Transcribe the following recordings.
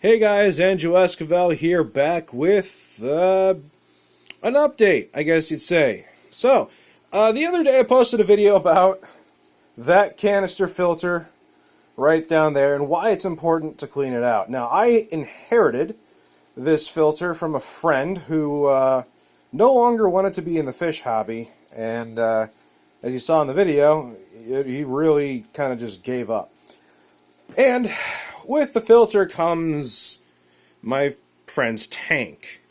Hey guys, Andrew Esquivel here, back with an update, I guess you'd say. So, the other day I posted a video about that canister filter right down there and why it's important to clean it out. Now, I inherited this filter from a friend who no longer wanted to be in the fish hobby, and as you saw in the video, he really kind of just gave up. And with the filter comes my friend's tank.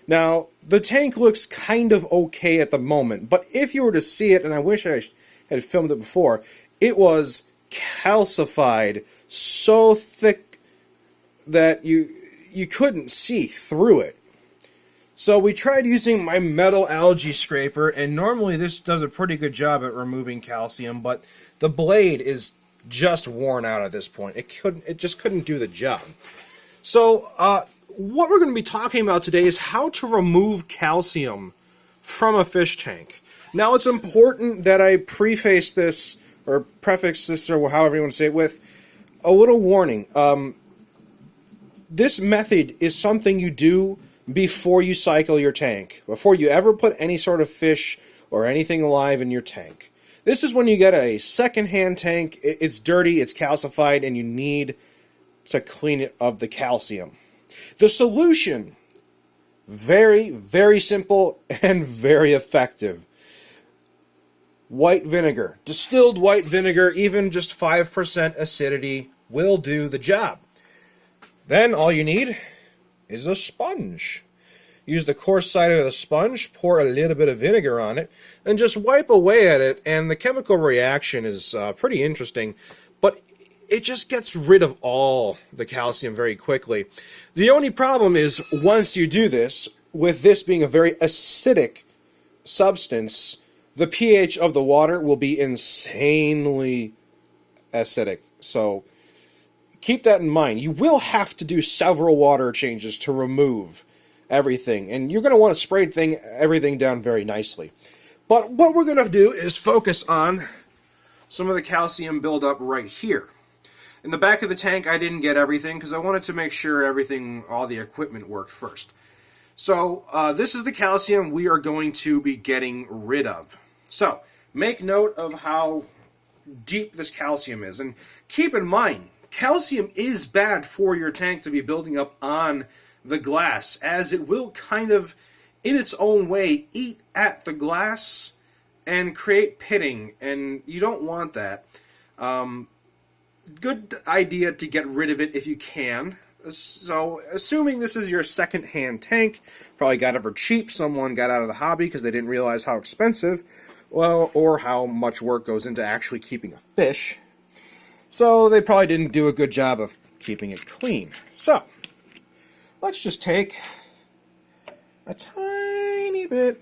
Now, the tank looks kind of okay at the moment, but if you were to see it, and I wish I had filmed it before, it was calcified so thick that you couldn't see through it. So we tried using my metal algae scraper, and normally this does a pretty good job at removing calcium, but the blade is just worn out at this point. It just couldn't do the job. So what we're going to be talking about today is how to remove calcium from a fish tank. Now, it's important that I prefix this or however you want to say it, with a little warning. This method is something you do before you cycle your tank, before you ever put any sort of fish or anything alive in your tank. This is when you get a second-hand tank, it's dirty, it's calcified, and you need to clean it of the calcium. The solution, very, very simple and very effective. White vinegar. Distilled white vinegar, even just 5% acidity, will do the job. Then all you need is a sponge. Use the coarse side of the sponge, pour a little bit of vinegar on it, and just wipe away at it, and the chemical reaction is pretty interesting, but it just gets rid of all the calcium very quickly. The only problem is, once you do this, with this being a very acidic substance, the pH of the water will be insanely acidic. So keep that in mind. You will have to do several water changes to remove everything, and you're going to want to spray everything down very nicely. But what we're going to do is focus on some of the calcium buildup right here. In the back of the tank, I didn't get everything because I wanted to make sure all the equipment worked first. So this is the calcium we are going to be getting rid of. So make note of how deep this calcium is, and keep in mind, calcium is bad for your tank to be building up on the glass, as it will kind of, in its own way, eat at the glass and create pitting, and you don't want that. Good idea to get rid of it if you can. So, assuming this is your second-hand tank, probably got it for cheap, someone got out of the hobby because they didn't realize how expensive, or how much work goes into actually keeping a fish. So, they probably didn't do a good job of keeping it clean. So, let's just take a tiny bit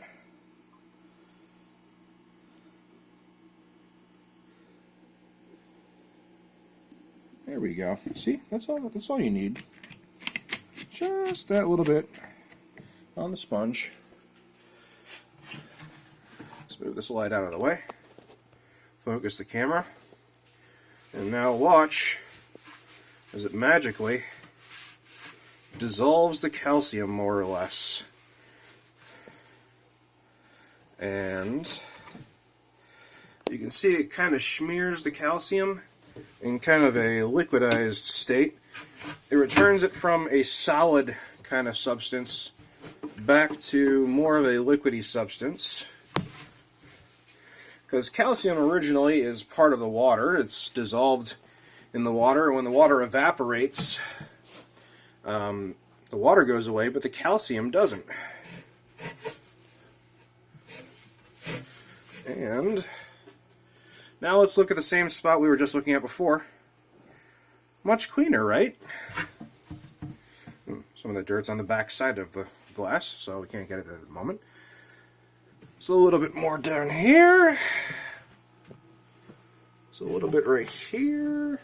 There we go. See, that's all you need. Just that little bit on the sponge. Let's move this light out of the way. Focus the camera. And now watch as it magically dissolves the calcium more or less. And you can see it kind of smears the calcium in kind of a liquidized state. It returns it from a solid kind of substance back to more of a liquidy substance. Because calcium originally is part of the water. It's dissolved in the water, and when the water evaporates, the water goes away, but the calcium doesn't. And now let's look at the same spot we were just looking at before. Much cleaner, right? Some of the dirt's on the back side of the glass, so we can't get it at the moment. So a little bit more down here. So a little bit right here.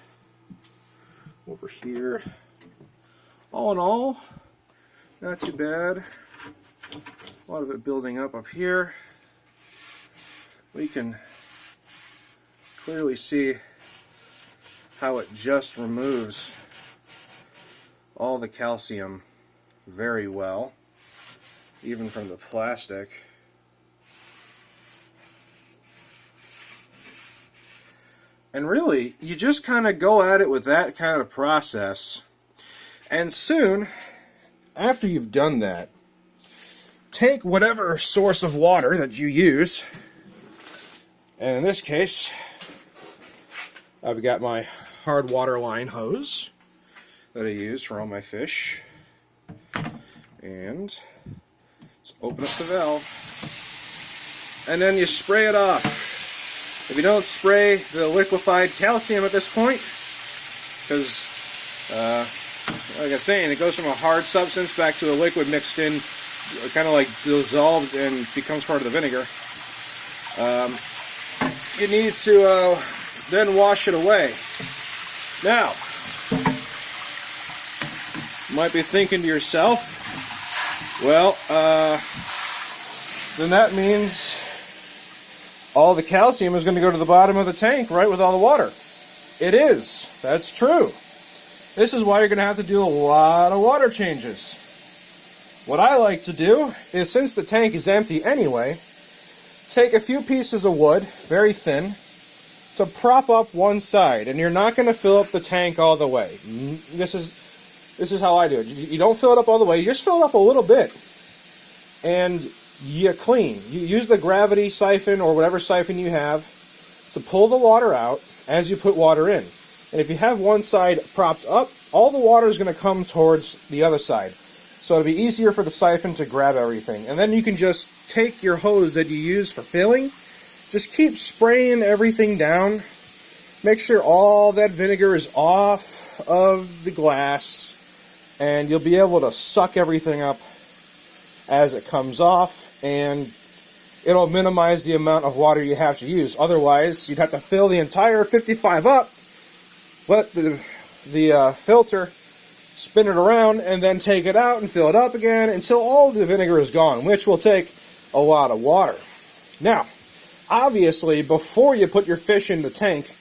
Over here. All in all, not too bad. A lot of it building up here. We can clearly see how it just removes all the calcium very well, even from the plastic. And really, you just kind of go at it with that kind of process. And soon, after you've done that, take whatever source of water that you use. And in this case, I've got my hard water line hose that I use for all my fish. And let's open up the valve. And then you spray it off. If you don't spray the liquefied calcium at this point, because, like I was saying, it goes from a hard substance back to a liquid mixed in, kind of like dissolved and becomes part of the vinegar. You need to then wash it away. Now, you might be thinking to yourself, well, then that means all the calcium is going to go to the bottom of the tank, right, with all the water. It is. That's true. This is why you're going to have to do a lot of water changes. What I like to do is, since the tank is empty anyway, take a few pieces of wood, very thin, to prop up one side. And you're not going to fill up the tank all the way. This is how I do it. You don't fill it up all the way. You just fill it up a little bit. And you clean. You use the gravity siphon or whatever siphon you have to pull the water out as you put water in. And if you have one side propped up, all the water is going to come towards the other side. So it'll be easier for the siphon to grab everything. And then you can just take your hose that you use for filling, just keep spraying everything down. Make sure all that vinegar is off of the glass, and you'll be able to suck everything up as it comes off, and it'll minimize the amount of water you have to use. Otherwise, you'd have to fill the entire 55 up, let the filter spin it around, and then take it out and fill it up again until all the vinegar is gone, which will take a lot of water. Now, obviously, before you put your fish in the tank,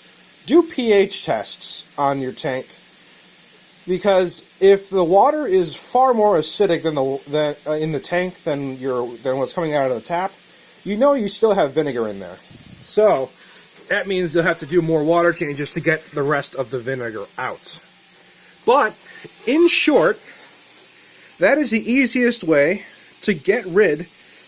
do pH tests on your tank. Because if the water is far more acidic than in the tank than what's coming out of the tap, you know you still have vinegar in there. So that means you'll have to do more water changes to get the rest of the vinegar out. But in short, that is the easiest way to get rid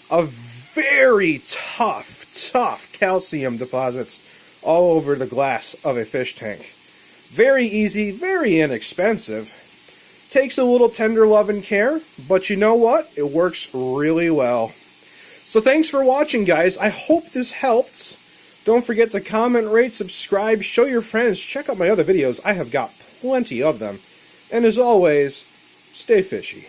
of very tough calcium deposits all over the glass of a fish tank. Very easy, very inexpensive. Takes a little tender love and care, but you know what? It works really well. So thanks for watching, guys. I hope this helped. Don't forget to comment, rate, subscribe, show your friends. Check out my other videos. I have got plenty of them. And as always, stay fishy.